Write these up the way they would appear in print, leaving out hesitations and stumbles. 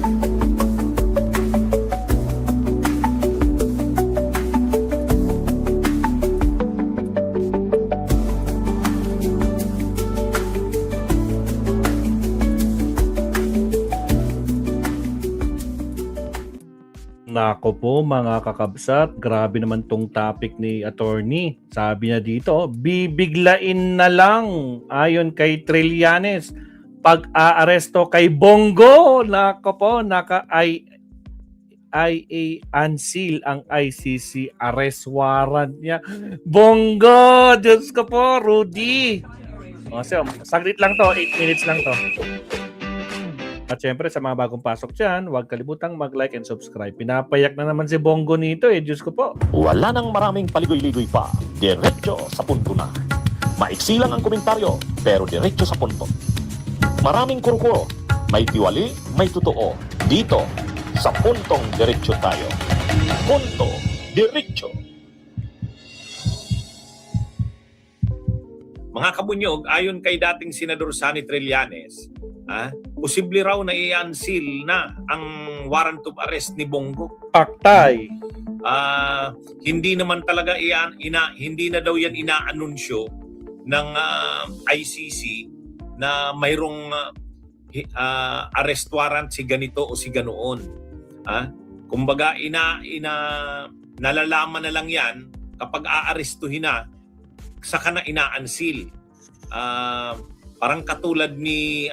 Nako po mga kakabsat, grabe naman tong topic ni attorney. Sabi niya dito, bibiglain na lang ayon kay Trillanes pag-aaresto kay Bongo. Nako po, unseal ang ICC arrest warrant niya. Bongo! Diyos ko po, Rudy! So, saglit lang to, 8 minutes lang to. At syempre sa mga bagong pasok dyan, huwag kalibutang mag-like and subscribe. Pinapayak na naman si Bongo nito Diyos ko po. Wala nang maraming paligoy-ligoy pa. Diretso sa punto na. Maiksi lang ang komentaryo, pero diretso sa punto. Maraming kuro-kuro, may tiwali, may totoo. Dito, sa puntong diretso tayo. Punto, diretso. Mga kabunyog, ayon kay dating Senador Sonny Trillanes, posible raw na i-unseal na ang warrant of arrest ni Bongo. Paktay. Hindi naman talaga hindi na daw yan inaanunsyo ng ICC na mayroong arrest warrant si ganito o si ganoon. Kumbaga nalalaman na lang yan kapag aarestuhin na saka na ina-unseal. Parang katulad ni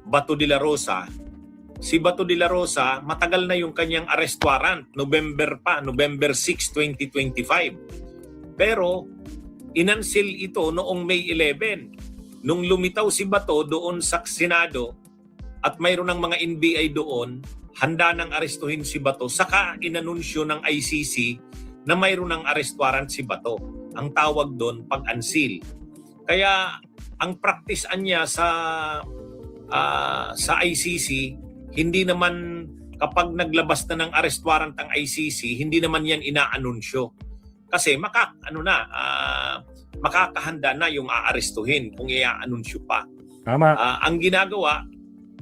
Bato de la Rosa. Si Bato de la Rosa, matagal na yung kanyang arrest warrant, November 6, 2025. Pero inunseal ito noong May 11. Nung lumitaw si Bato doon sa Senado at mayroon ng mga NBI doon, handa nang arestuhin si Bato, saka inanunsyo ng ICC na mayroon ng arrest warrant si Bato. Ang tawag doon pag-unseal. Kaya ang praktisan niya sa ICC, hindi naman kapag naglabas na ng arrest warrant ang ICC, hindi naman yan inaanunsyo. Kasi makakahanda na yung aarestuhin kung iaanunsyo pa. Tama. Ang ginagawa,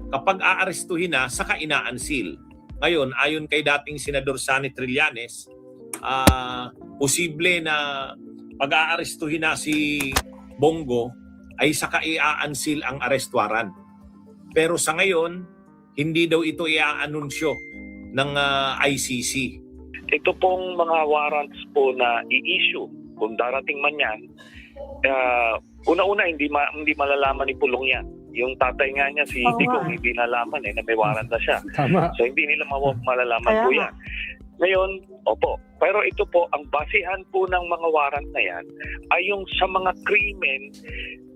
kapag aarestuhin na, saka ina-unseal. Ngayon, ayon kay dating Senador Sonny Trillanes, posible na pag-aarestuhin na si Bongo ay saka i-unseal ang arrest warrant. Pero sa ngayon, hindi daw ito i-anunsyo ng ICC. Ito pong mga warrants po na i-issue, kung darating man yan, una-una hindi malalaman ni Pulong yan. Yung tatay nga niya, si Digong, hindi nalaman na may warrant na siya. Tama. So hindi nila malalaman po yan. Ngayon, opo. Pero ito po, ang basihan po ng mga warrant na yan ay yung sa mga krimen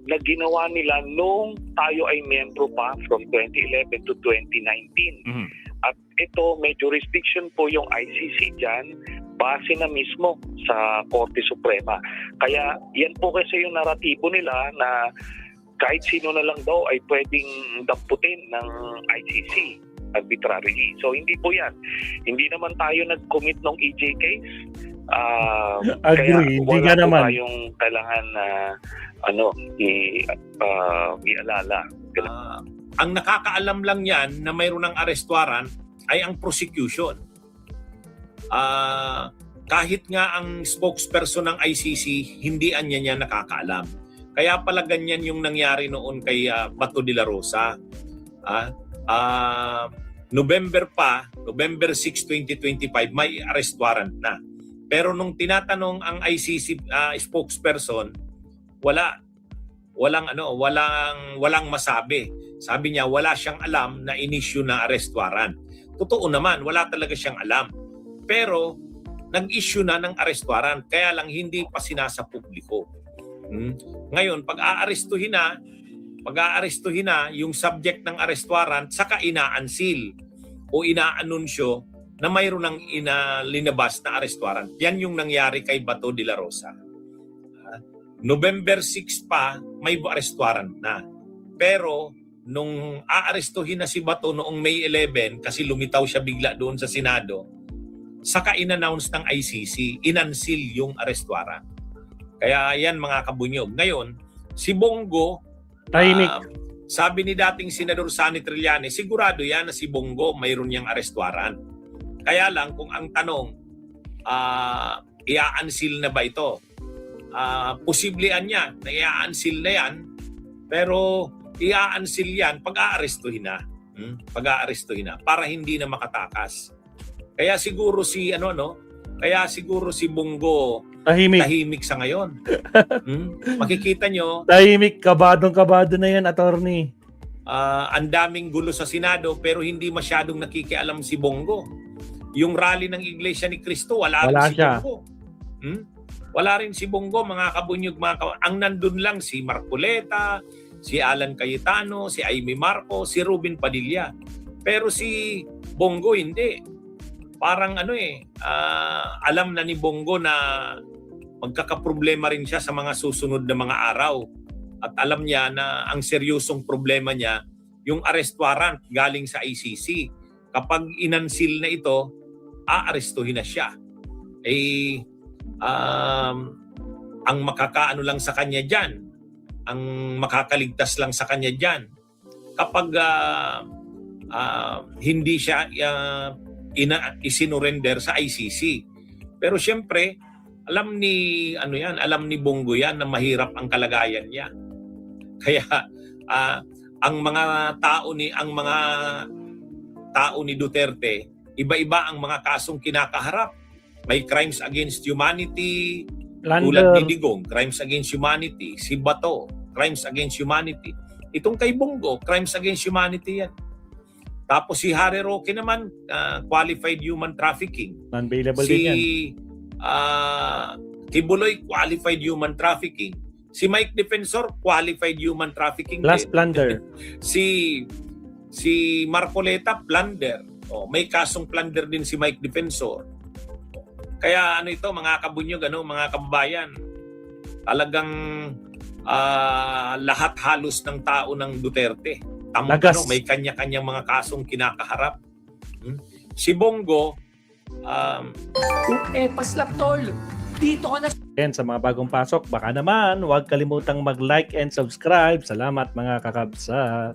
na ginawa nila nung tayo ay miyembro pa from 2011 to 2019. Mm-hmm. At ito, may jurisdiction po yung ICC dyan, base na mismo sa Korte Suprema. Kaya yan po kasi yung naratibo nila na kahit sino na lang daw ay pwedeng damputin ng ICC arbitrarily. So hindi po yan. Hindi naman tayo nag-commit ng EJ case. Agree. Kaya wala po naman tayong kailangan na ialala. Ang nakakaalam lang yan na mayroon ng arrest warrant ay ang prosecution. Kahit nga ang spokesperson ng ICC, hindi niya nakakaalam. Kaya pala ganyan yung nangyari noon kay Bato de la Rosa. November 6, 2025, may arrest warrant na. Pero nung tinatanong ang ICC spokesperson, walang masabi. Sabi niya wala siyang alam na in-issue na arrest warrant. Totoo naman, wala talaga siyang alam. Pero nag-issue na ng arrest warrant, kaya lang hindi pa sinasa publiko. Ngayon, pag-aarestuhin na yung subject ng arrest warrant, saka ina-unseal o ina-anunsyo na mayroon ng linabas na arrest warrant. Yan yung nangyari kay Bato de la Rosa. November 6 pa, may arrest warrant na. Pero nung aarestuhin na si Bato noong May 11, kasi lumitaw siya bigla doon sa Senado, saka in-announce ng ICC, in-unseal yung arrest warrant. Kaya yan mga kabunyog. Ngayon, si Bongo, tahimik. sabi ni dating Senador Sonny Trillanes, sigurado yan na si Bongo mayroon niyang arrest warrant. Kaya lang kung ang tanong, i-unseal na ba ito? Posiblihan niya na i-unseal na yan, pero i-unseal yan pag-aarestuhin na. Pag-aarestuhin na para hindi na makatakas. Kaya siguro si Bongo tahimik sa ngayon. Makikita nyo, Tahimik, kabadong-kabado na yan, attorney. ang daming gulo sa Senado pero hindi masyadong nakikialam si Bongo. Yung rally ng Iglesia ni Cristo, wala rin si siya. Bongo. Wala rin si Bongo, mga kabunyog, ang nandun lang si Marcoleta, si Alan Cayetano, si Amy Marco, si Ruben Padilla. Pero si Bongo hindi. Parang alam na ni Bongo na magkakaproblema rin siya sa mga susunod na mga araw. At alam niya na ang seryosong problema niya, yung arrest warrant galing sa ICC. Kapag inunseal na ito, aarestuhin na siya. Ang makakaano lang sa kanya dyan, ang makakaligtas lang sa kanya dyan, kapag hindi siya isinurrender sa ICC. Pero siyempre, alam ni Bongo yan na mahirap ang kalagayan niya. Kaya ang mga tao ni Duterte, iba-iba ang mga kasong kinakaharap. May crimes against humanity, tulad ni Digong, crimes against humanity. Si Bato, crimes against humanity. Itong kay Bongo, crimes against humanity yan. Tapos si Harry Roque naman, qualified human trafficking. Non-bailable din yan. Kibuloy, qualified human trafficking. Si Mike Defensor, qualified human trafficking. Plus plunder. Si Marcoleta, plunder. May kasong plunder din si Mike Defensor. Kaya mga kabunyog, mga kababayan, talagang lahat halos ng tao ng Duterte. May kanya-kanyang mga kasong kinakaharap. Si Bongo, paslap tol, dito ka na. And sa mga bagong pasok, baka naman huwag kalimutang mag-like and subscribe. Salamat mga kakabsat.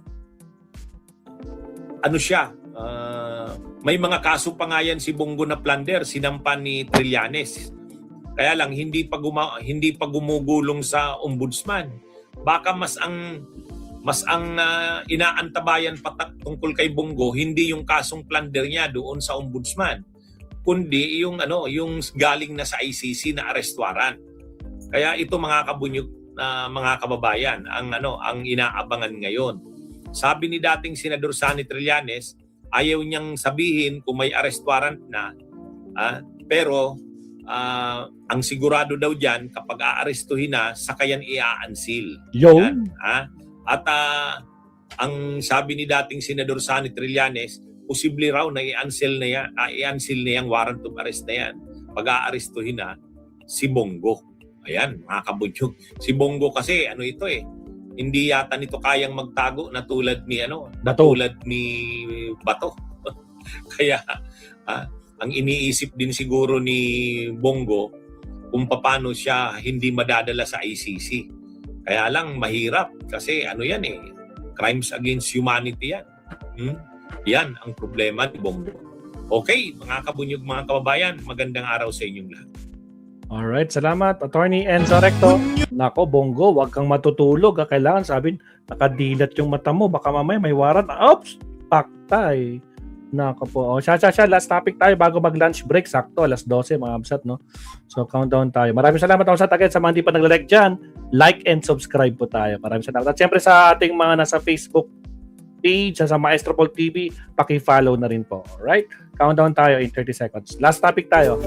May mga kaso pa nga yan si Bongo na plunder, sinampan ni Trillanes. Kaya lang hindi pa gumugulong sa ombudsman. Baka mas ang inaantabayan tungkol kay Bongo hindi yung kasong plunder niya doon sa ombudsman, kundi yung galing na sa ICC na arrest warrant. Kaya ito mga kabunyog na mga kababayan ang inaabangan ngayon. Sabi ni dating Senador Sonny Trillanes, ayaw niyang sabihin kung may arrest warrant na, pero ang sigurado daw diyan kapag aarestuhin na, saka yan i-unseal. Yan, At ang sabi ni dating Senador Sonny Trillanes, posible raw na i-unseal na yung warrant of arrest na yan. Pag-aarestuhin na si Bongo. Ayan, mga kabunyog. Si Bongo kasi hindi yata nito kayang magtago na tulad ni Bato. Kaya ang iniisip din siguro ni Bongo kung paano siya hindi madadala sa ICC. Kaya lang mahirap kasi crimes against humanity yan. Yan ang problema ni Bongo. Okay, mga kabunyog, mga kababayan, magandang araw sa inyong lahat. Alright, salamat. Attorney Enzo Recto. Nako, Bongo, wag kang matutulog. Kailangan sabihin, nakadilat yung mata mo. Baka mamaya may warrant. Oops! Paktay. Nako po. Siya. Last topic tayo bago mag-lunch break. Sakto, alas 12, mga absat, no? So, countdown tayo. Maraming salamat, absat. Again, sa mga hindi pa nag-like dyan, like and subscribe po tayo. Maraming salamat. At syempre sa ating mga nasa Facebook page, sa Maestro Paul TV, paki-follow na rin po. Alright? Countdown tayo in 30 seconds. Last topic tayo.